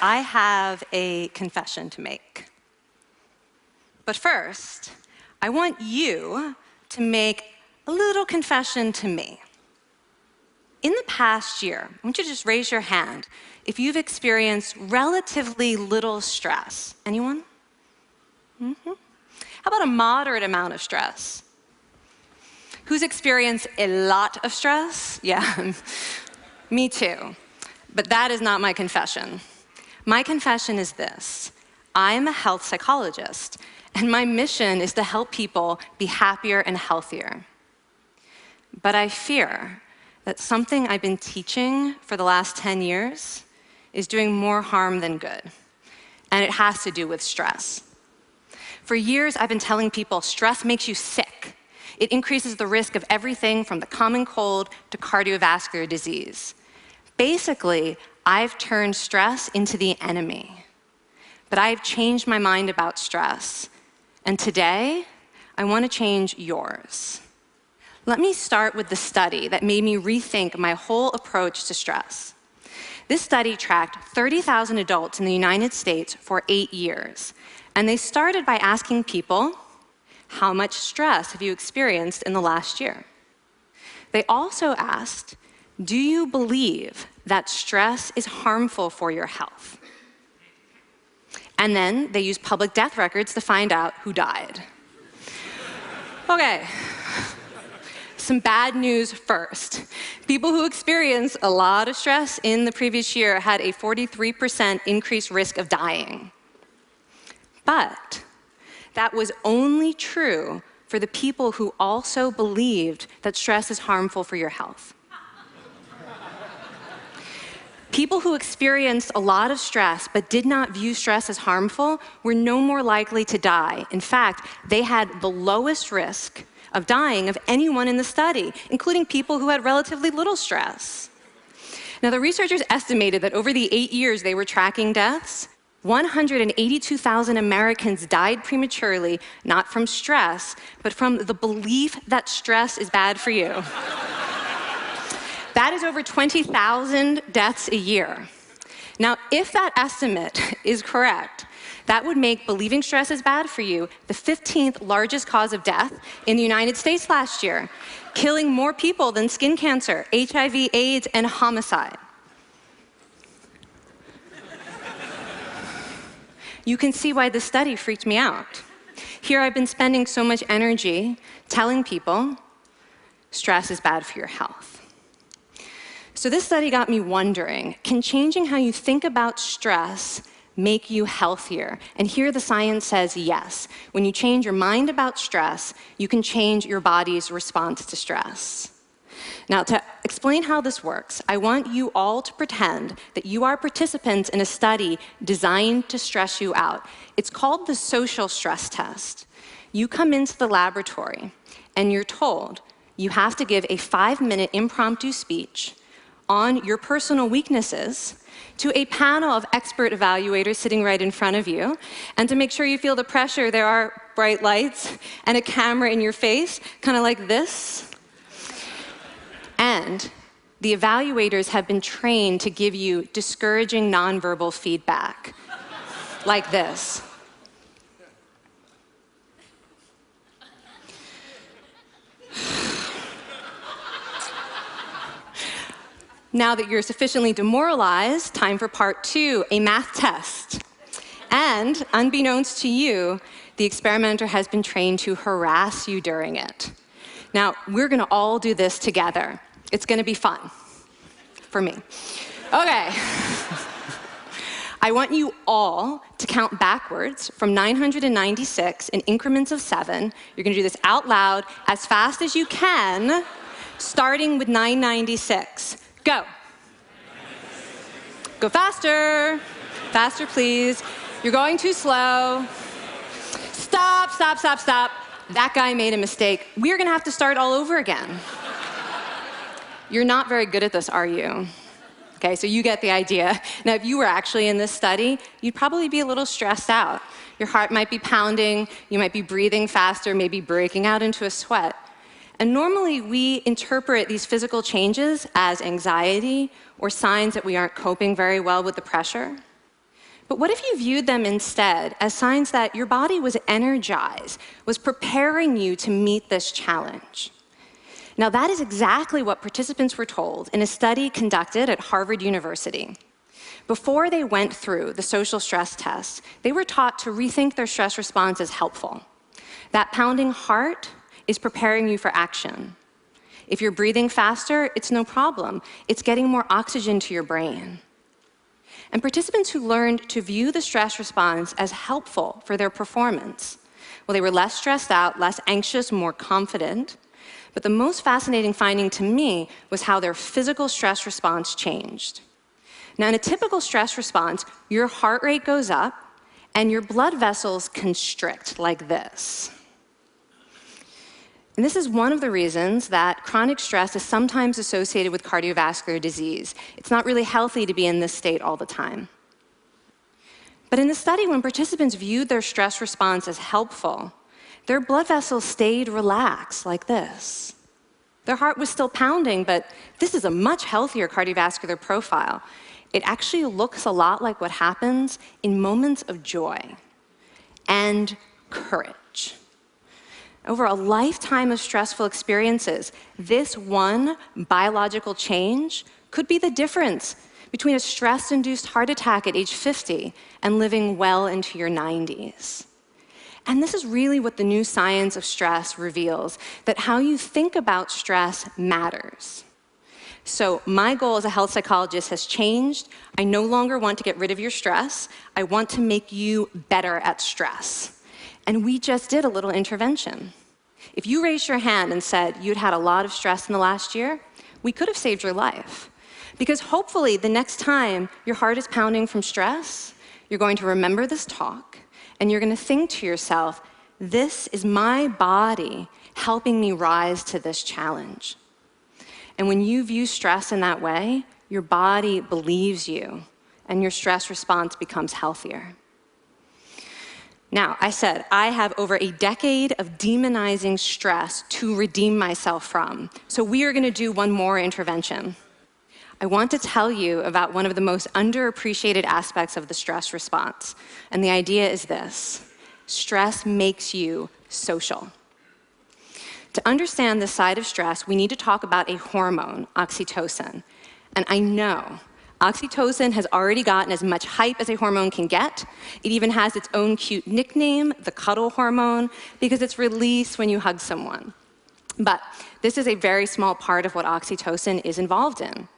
I have a confession to make. But first, I want you to make a little confession to me. In the past year, I want you to just raise your hand if you've experienced relatively little stress. Anyone? How about a moderate amount of stress? Who's experienced a lot of stress? Yeah, me too. But that is not my confession. My confession is this: I'm a health psychologist, and my mission is to help people be happier and healthier. But I fear that something I've been teaching for the last 10 years is doing more harm than good, and it has to do with stress. For years, I've been telling people stress makes you sick. It increases the risk of everything from the common cold to cardiovascular disease. Basically, I've turned stress into the enemy. But I've changed my mind about stress, and today, I want to change yours. Let me start with the study that made me rethink my whole approach to stress. This study tracked 30,000 adults in the United States for 8 years, and they started by asking people, how much stress have you experienced in the last year? They also asked, do you believe that stress is harmful for your health? And then they used public death records to find out who died. Okay. Some bad news first. People who experienced a lot of stress in the previous year had a 43% increased risk of dying. But that was only true for the people who also believed that stress is harmful for your health. People who experienced a lot of stress but did not view stress as harmful were no more likely to die. In fact, they had the lowest risk of dying of anyone in the study, including people who had relatively little stress. Now, the researchers estimated that over the 8 years they were tracking deaths, 182,000 Americans died prematurely, not from stress, but from the belief that stress is bad for you. That is over 20,000 deaths a year. Now, if that estimate is correct, that would make believing stress is bad for you the 15th largest cause of death in the United States last year, killing more people than skin cancer, HIV, AIDS, and homicide. You can see why this study freaked me out. Here I've been spending so much energy telling people stress is bad for your health. So this study got me wondering, can changing how you think about stress make you healthier? And here the science says yes. When you change your mind about stress, you can change your body's response to stress. Now, to explain how this works, I want you all to pretend that you are participants in a study designed to stress you out. It's called the social stress test. You come into the laboratory, and you're told you have to give a 5-minute impromptu speech on your personal weaknesses to a panel of expert evaluators sitting right in front of you. And to make sure you feel the pressure, there are bright lights and a camera in your face, kind of like this. And the evaluators have been trained to give you discouraging nonverbal feedback, like this. Now that you're sufficiently demoralized, time for part 2, a math test. And unbeknownst to you, the experimenter has been trained to harass you during it. Now, we're gonna all do this together. It's gonna be fun, for me. Okay. I want you all to count backwards from 996 in increments of 7. You're gonna do this out loud as fast as you can, starting with 996. Go. Go faster. Faster, please. You're going too slow. Stop, stop, stop, stop. That guy made a mistake. We're gonna have to start all over again. You're not very good at this, are you? Okay, so you get the idea. Now, if you were actually in this study, you'd probably be a little stressed out. Your heart might be pounding, you might be breathing faster, maybe breaking out into a sweat. And normally, we interpret these physical changes as anxiety or signs that we aren't coping very well with the pressure. But what if you viewed them instead as signs that your body was energized, was preparing you to meet this challenge? Now, that is exactly what participants were told in a study conducted at Harvard University. Before they went through the social stress test, they were taught to rethink their stress response as helpful. That pounding heart is preparing you for action. If you're breathing faster, it's no problem. It's getting more oxygen to your brain. And participants who learned to view the stress response as helpful for their performance, well, they were less stressed out, less anxious, more confident. But the most fascinating finding to me was how their physical stress response changed. Now, in a typical stress response, your heart rate goes up and your blood vessels constrict like this. And this is one of the reasons that chronic stress is sometimes associated with cardiovascular disease. It's not really healthy to be in this state all the time. But in the study, when participants viewed their stress response as helpful, their blood vessels stayed relaxed like this. Their heart was still pounding, but this is a much healthier cardiovascular profile. It actually looks a lot like what happens in moments of joy and courage. Over a lifetime of stressful experiences, this one biological change could be the difference between a stress-induced heart attack at age 50 and living well into your 90s. And this is really what the new science of stress reveals, that how you think about stress matters. So my goal as a health psychologist has changed. I no longer want to get rid of your stress. I want to make you better at stress. And we just did a little intervention. If you raised your hand and said you'd had a lot of stress in the last year, we could have saved your life. Because hopefully the next time your heart is pounding from stress, you're going to remember this talk, and you're going to think to yourself, this is my body helping me rise to this challenge. And when you view stress in that way, your body believes you, and your stress response becomes healthier. Now, I said I have over a decade of demonizing stress to redeem myself from. So we are going to do one more intervention. I want to tell you about one of the most underappreciated aspects of the stress response. And the idea is this: stress makes you social. To understand this side of stress, we need to talk about a hormone, oxytocin. And I know oxytocin has already gotten as much hype as a hormone can get. It even has its own cute nickname, the cuddle hormone, because it's released when you hug someone. But this is a very small part of what oxytocin is involved in.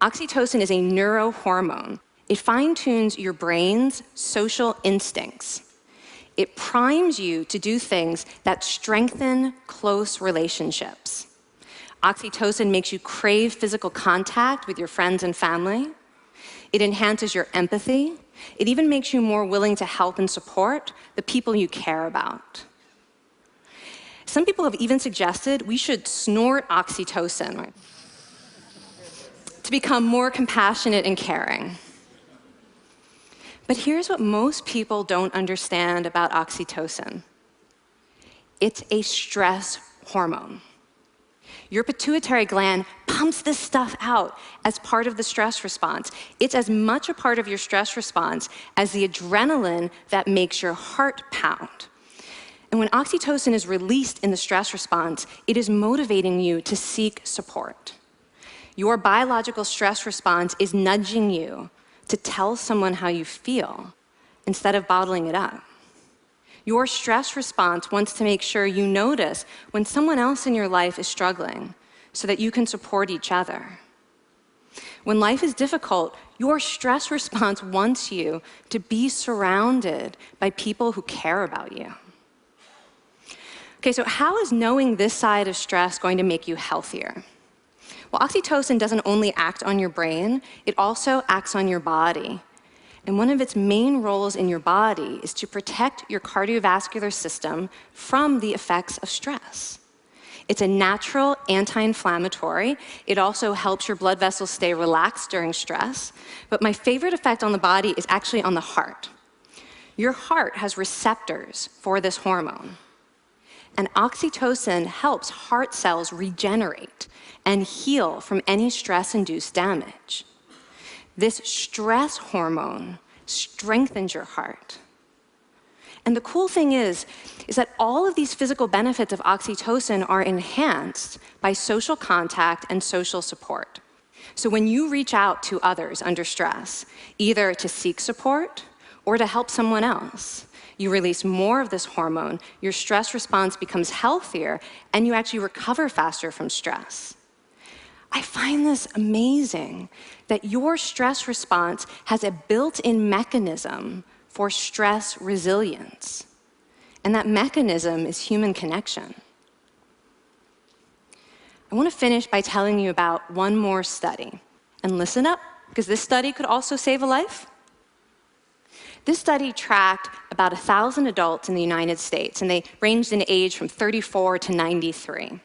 Oxytocin is a neurohormone. It fine-tunes your brain's social instincts. It primes you to do things that strengthen close relationships. Oxytocin makes you crave physical contact with your friends and family. It enhances your empathy. It even makes you more willing to help and support the people you care about. Some people have even suggested we should snort oxytocin to become more compassionate and caring. But here's what most people don't understand about oxytocin. It's a stress hormone. Your pituitary gland pumps this stuff out as part of the stress response. It's as much a part of your stress response as the adrenaline that makes your heart pound. And when oxytocin is released in the stress response, it is motivating you to seek support. Your biological stress response is nudging you to tell someone how you feel instead of bottling it up. Your stress response wants to make sure you notice when someone else in your life is struggling so that you can support each other. When life is difficult, your stress response wants you to be surrounded by people who care about you. Okay, so how is knowing this side of stress going to make you healthier? Well, oxytocin doesn't only act on your brain, it also acts on your body. And one of its main roles in your body is to protect your cardiovascular system from the effects of stress. It's a natural anti-inflammatory. It also helps your blood vessels stay relaxed during stress. But my favorite effect on the body is actually on the heart. Your heart has receptors for this hormone. And oxytocin helps heart cells regenerate and heal from any stress-induced damage. This stress hormone strengthens your heart. And the cool thing is that all of these physical benefits of oxytocin are enhanced by social contact and social support. So when you reach out to others under stress, either to seek support or to help someone else, you release more of this hormone, your stress response becomes healthier, and you actually recover faster from stress. I find this amazing that your stress response has a built-in mechanism for stress resilience. And that mechanism is human connection. I want to finish by telling you about one more study. And listen up, because this study could also save a life. This study tracked about 1,000 adults in the United States, and they ranged in age from 34 to 93. And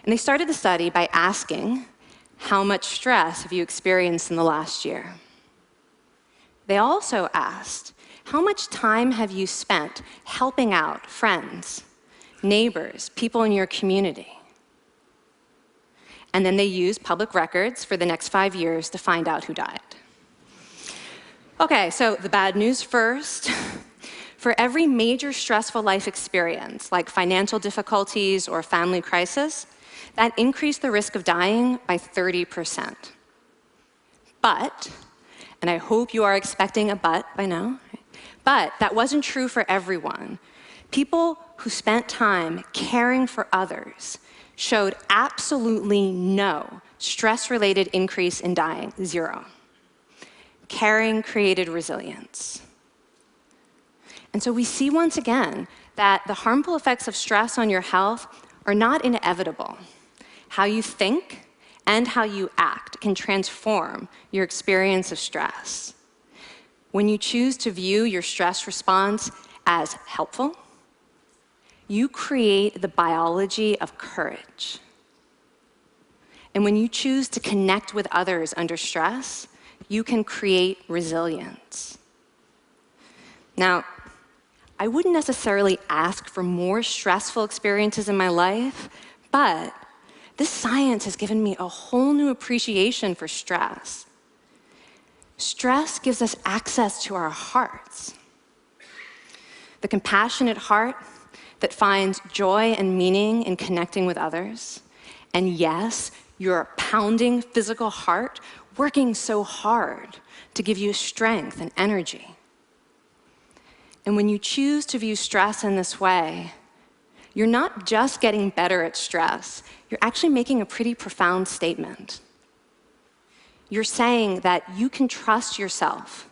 they started the study by asking, how much stress have you experienced in the last year? They also asked, how much time have you spent helping out friends, neighbors, people in your community? And then they used public records for the next 5 years to find out who died. Okay, so the bad news first. For every major stressful life experience, like financial difficulties or family crisis, that increased the risk of dying by 30%. But, and I hope you are expecting a but by now, but that wasn't true for everyone. People who spent time caring for others showed absolutely no stress-related increase in dying, 0. Caring created resilience. And so we see once again that the harmful effects of stress on your health are not inevitable. How you think and how you act can transform your experience of stress. When you choose to view your stress response as helpful, you create the biology of courage. And when you choose to connect with others under stress, you can create resilience. Now, I wouldn't necessarily ask for more stressful experiences in my life, but this science has given me a whole new appreciation for stress. Stress gives us access to our hearts. The compassionate heart that finds joy and meaning in connecting with others. And yes, your pounding physical heart working so hard to give you strength and energy. And when you choose to view stress in this way, you're not just getting better at stress, you're actually making a pretty profound statement. You're saying that you can trust yourself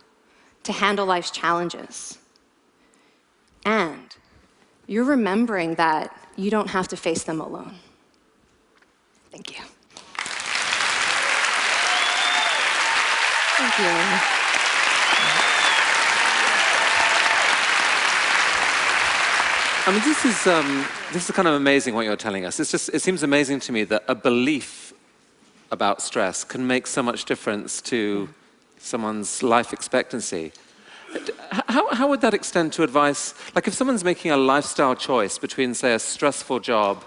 to handle life's challenges. And you're remembering that you don't have to face them alone. Thank you. Thank you. I mean, this is kind of amazing what you're telling us. It seems amazing to me that a belief about stress can make so much difference to someone's life expectancy. How would that extend to advice? Like if someone's making a lifestyle choice between, say, a stressful job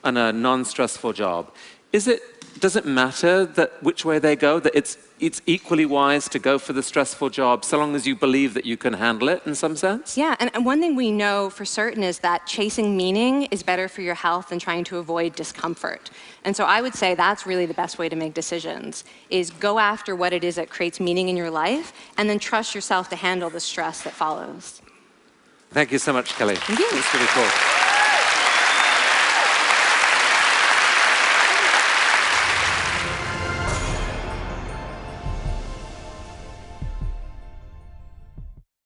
and a non-stressful job, does it matter that which way they go, that it's equally wise to go for the stressful job so long as you believe that you can handle it in some sense? Yeah, and one thing we know for certain is that chasing meaning is better for your health than trying to avoid discomfort. And so I would say that's really the best way to make decisions, is go after what it is that creates meaning in your life, and then trust yourself to handle the stress that follows. Thank you so much, Kelly. Thank you. It's really cool.